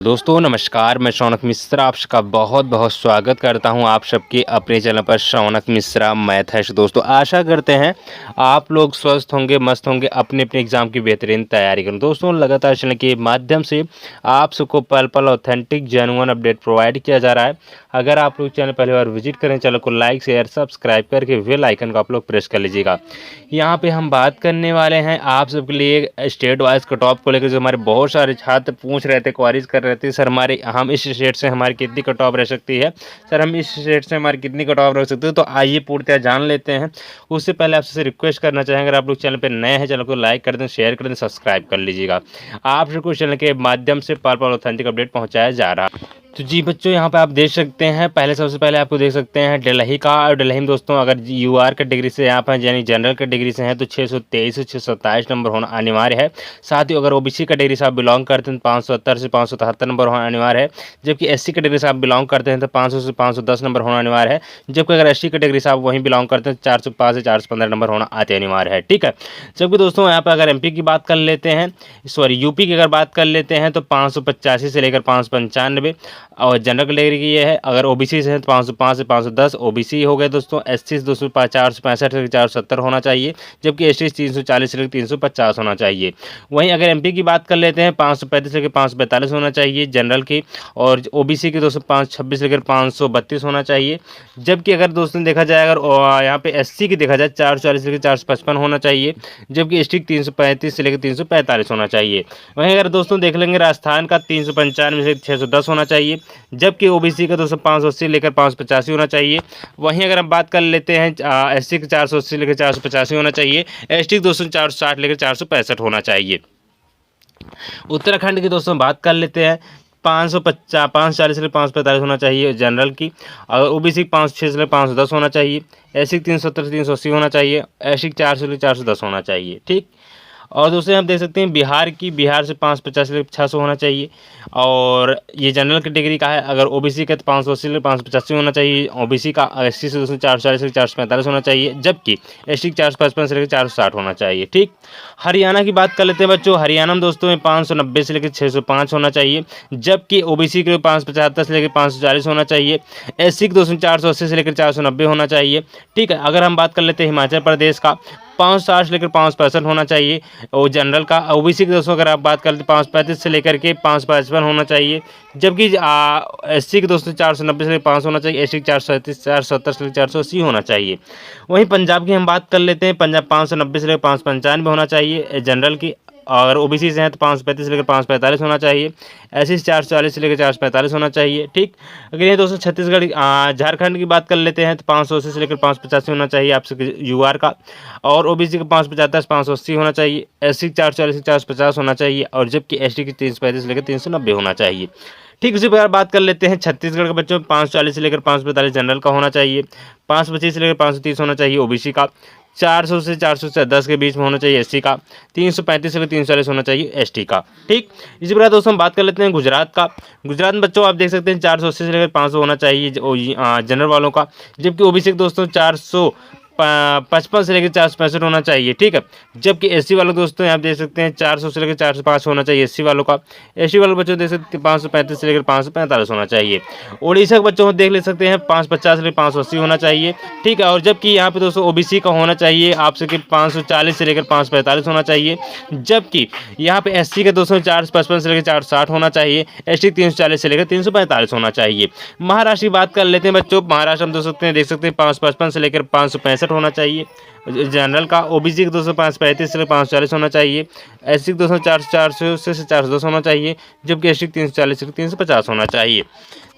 दोस्तों नमस्कार, मैं शौनक मिश्रा आप सबका बहुत बहुत स्वागत करता हूं आप सबके अपने चैनल पर शौनक मिश्रा मैथ है। दोस्तों आशा करते हैं आप लोग स्वस्थ होंगे, मस्त होंगे, अपने अपने एग्जाम की बेहतरीन तैयारी करें। दोस्तों लगातार चैनल के माध्यम से आप सबको पल पल ऑथेंटिक जेन्युइन अपडेट प्रोवाइड किया जा रहा है। अगर आप लोग चैनल पहली बार विजिट करें, चैनल को लाइक शेयर सब्सक्राइब करके बेल आइकन को आप लोग प्रेस कर लीजिएगा। यहाँ पे हम बात करने वाले हैं आप सबके लिए स्टेट वाइज कट ऑफ को लेकर, जो हमारे बहुत सारे छात्र पूछ रहे थे, क्वारीज कर रहे थे, सर हम इस स्टेट से हमारी कितनी कट ऑफ रह सकती है, सर हम इस स्टेट से हमारी कितनी कट ऑफ रह सकती है। तो आइए पूर्णतः जान लेते हैं। उससे पहले आपसे रिक्वेस्ट करना चाहेंगे, अगर आप लोग चैनल पर नए हैं चैनल को लाइक कर दें, शेयर कर दें, सब्सक्राइब कर लीजिएगा। आप सबको चैनल के माध्यम से पल पल ऑथेंटिक अपडेट पहुँचाया जा रहा है। तो जी बच्चों, यहाँ पे आप देख सकते हैं, सबसे पहले आपको देख सकते हैं दिल्ली का। और दिल्ली में दोस्तों अगर यूआर कैटेगरी से आप हैं यानी जनरल कैटेगरी से हैं तो 623 से 627 नंबर होना अनिवार्य है। साथ ही अगर ओबीसी कैटेगरी से आप बिलोंग करते हैं तो 570 से 573 नंबर होना अनिवार्य है। जबकि एससी कैटेगरी से आप बिलोंग करते हैं तो 500 से 510 नंबर होना अनिवार्य है। जबकि अगर एसटी कैटेगरी से आप वहीं बिलोंग करते हैं 405 से 415 नंबर होना अति अनिवार्य है। ठीक है। जबकि दोस्तों यहाँ पर अगर एमपी की बात कर लेते हैं, यूपी की अगर बात कर लेते हैं तो 585 से लेकर 595 और जनरल कैटेगरी की ये है। अगर ओबीसी से है तो 505 से 510 ओबीसी हो गए दोस्तों। एससी से 465 से 470 होना चाहिए। जबकि एसटी 340 से 350 होना चाहिए। वहीं अगर एमपी की बात कर लेते हैं 535 से 545 होना चाहिए जनरल की। और ओबीसी की दोस्तों 526 से लेकर 532 होना चाहिए। जबकि अगर दोस्तों देखा जाए, अगर यहाँ पे एससी की देखा जाए 440 से लेकर 455 होना चाहिए। जबकि एसटी 335 से लेकर 345 होना चाहिए। वहीं अगर दोस्तों देख लेंगे राजस्थान का 395 से 610 होना चाहिए। जबकि ओबीसी का 580 लेकर 585 होना चाहिए। वहीं अगर हम बात कर लेते हैं एससी का 480 लेकर 485 होना चाहिए। एसटी का 460 लेकर 465 होना चाहिए। उत्तराखंड की दोस्तों बात कर लेते हैं 540 से 545 होना चाहिए जनरल की। अगर ओबीसी 506 से 510 होना चाहिए। एससी 370 से 380 होना चाहिए। एससी 400 से 410 होना चाहिए। ठीक। और दूसरे हम देख सकते हैं बिहार से 550 से 600 होना चाहिए। और ये जनरल कैटेगरी का है। अगर ओबीसी का तो 580 से 585 होना चाहिए। ओबीसी का एससी से 440 से 445 होना चाहिए। जबकि एसटी 455 से लेकर 460 होना चाहिए। ठीक। हरियाणा की बात कर लेते हैं बच्चों। हरियाणा में दोस्तों 590 से लेकर 605 होना चाहिए। जबकि ओबीसी के 575 से लेकर 540 होना चाहिए। एससी के दोस्तों 480 से लेकर 490 होना चाहिए। ठीक है। अगर हम बात कर लेते हैं हिमाचल प्रदेश का 560 से लेकर 565 होना चाहिए। और जनरल का ओबीसी के दोस्तों अगर आप बात करते हैं 535 से लेकर के 555 होना चाहिए। जबकि एससी के दोस्तों 490 से लेकर 500 होना चाहिए। एसटी 437 470 से लेकर 480 होना चाहिए। वहीं पंजाब की हम बात कर लेते हैं, पंजाब 590 से लेकर 595 होना चाहिए जनरल की। और ओबीसी से हैं तो 535 से लेकर 545 होना चाहिए। एससी 440 से लेकर 445 होना चाहिए। ठीक। अगर ये दोस्तों छत्तीसगढ़ झारखंड की बात कर लेते हैं तो 580 से लेकर 585 होना चाहिए आपसे यूआर का। और ओबीसी का 575 580 होना चाहिए। एससी 440 से 450 होना चाहिए। और जबकि एसटी की 335 से लेकर 390 होना चाहिए। ठीक। उसी प्रकार बात कर लेते हैं छत्तीसगढ़ के बच्चों 540 से लेकर 545 जनरल का होना चाहिए। 525 से लेकर 530 होना चाहिए ओबीसी का। 400 से 410 के बीच में होना चाहिए एससी का। 335 से लेकर 340 होना चाहिए एसटी का। ठीक। इसी प्रकार दोस्तों हम बात कर लेते हैं गुजरात का। गुजरात में बच्चों आप देख सकते हैं 480 से लेकर 500 होना चाहिए जनरल वालों का। जबकि ओबीसी के दोस्तों 455 से लेकर 465 होना चाहिए। ठीक है। जबकि एससी वालों दोस्तों आप देख सकते हैं 400 से लेकर 405 होना चाहिए एससी वालों का। एसटी वालों बच्चों देख सकते हैं 535 से लेकर 545 होना चाहिए। उड़ीसा के बच्चों को देख ले सकते हैं 550 से लेकर 580 होना चाहिए। ठीक है। और जबकि यहाँ पे दोस्तों ओबीसी का होना चाहिए आपसे कि 540 से लेकर 545 होना चाहिए। जबकि यहाँ पे एससी के दोस्तों 455 से लेकर 460 होना चाहिए। एसटी 340 से लेकर 345 होना चाहिए। महाराष्ट्र की बात कर लेते हैं बच्चों। महाराष्ट्र में देख सकते हैं 555 से लेकर 565 होना चाहिए जनरल का। ओबीसी के 535 से लेकर 540 होना चाहिए। एससी के 400 से 410 होना चाहिए। जबकि एसटी 340 से 350 होना चाहिए।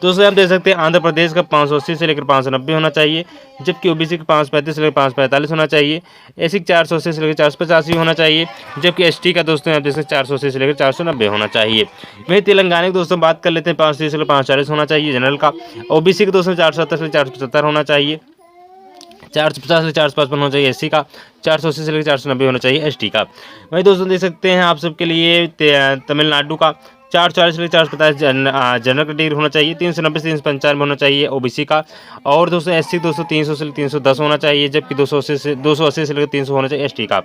दोस्तों आप देख सकते हैं आंध्र प्रदेश का 580 से लेकर 590 होना चाहिए। जबकि ओबीसी का 535 से लेकर 545 होना चाहिए। एससी 480 से लेकर 485 होना चाहिए। जबकि एसटी का दोस्तों आप देख सकते हैं 480 से लेकर 490 होना चाहिए। वहीं तेलंगाना की दोस्तों बात कर लेते हैं 530 से लेकर 540 होना चाहिए जनरल का। ओबीसी के 470 से 475 होना चाहिए। 450 से 455 होना चाहिए एससी का। 480 से लेकर 490 होना चाहिए एसटी का। वहीं दोस्तों देख सकते हैं आप सबके लिए तमिलनाडु का 440 से 445 जनरल कैटेगरी होना चाहिए, 390 से 395 होना चाहिए ओबीसी का, और दोस्तों एससी 300 से 310 होना चाहिए, जबकि 280 से लेकर 300 होना चाहिए एसटी का।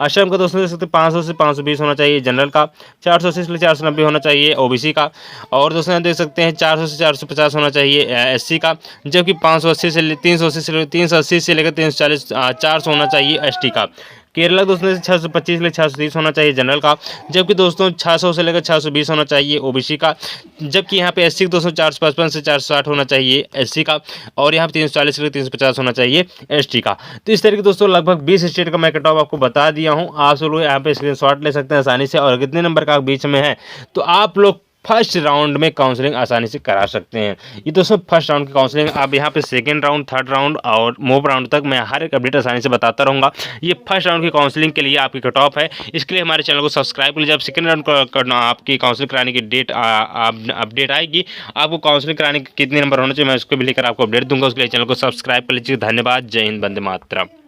असम का दोस्तों देख सकते हैं 500 से 520 होना चाहिए जनरल का, 480 से 490 होना चाहिए ओबीसी का, और दोस्तों यहाँ देख सकते हैं 400 से 450 होना चाहिए एससी का, जबकि 580 से 380 से लेकर 340 400 होना चाहिए एसटी का। केरला दोस्तों 625 से 630 होना चाहिए जनरल का, जबकि दोस्तों 600 से लेकर 620 होना चाहिए ओबीसी का, जबकि यहाँ पे एससी दोस्तों 455 से 460 होना चाहिए एससी का, और यहाँ पे 340 से 350 होना चाहिए एसटी का। तो इस तरीके दोस्तों लगभग 20 स्टेट का मैं कट ऑफ आपको बता दिया हूँ। आप सब लोग यहाँ पे स्क्रीनशॉट ले सकते हैं आसानी से, और कितने नंबर का बीच में है तो आप लोग फर्स्ट राउंड में काउंसलिंग आसानी से करा सकते हैं। ये दोस्तों फर्स्ट राउंड की काउंसलिंग, अब यहाँ पे सेकंड राउंड, थर्ड राउंड और मोब राउंड तक मैं हर एक अपडेट आसानी से बताता रहूँगा। ये फर्स्ट राउंड की काउंसलिंग के लिए आपकी कट ऑफ है, इसके लिए हमारे चैनल को सब्सक्राइब कर लीजिए। जब सेकंड राउंड करना आपकी काउंसलिंग कराने की डेट अपडेट आएगी, आपको काउंसलिंग कराने के कितने नंबर होने चाहिए मैं उसको भी लेकर आपको अपडेट दूंगा। उसके लिए चैनल को सब्सक्राइब कर लीजिए। धन्यवाद। जय हिंद, वंदे मातरम।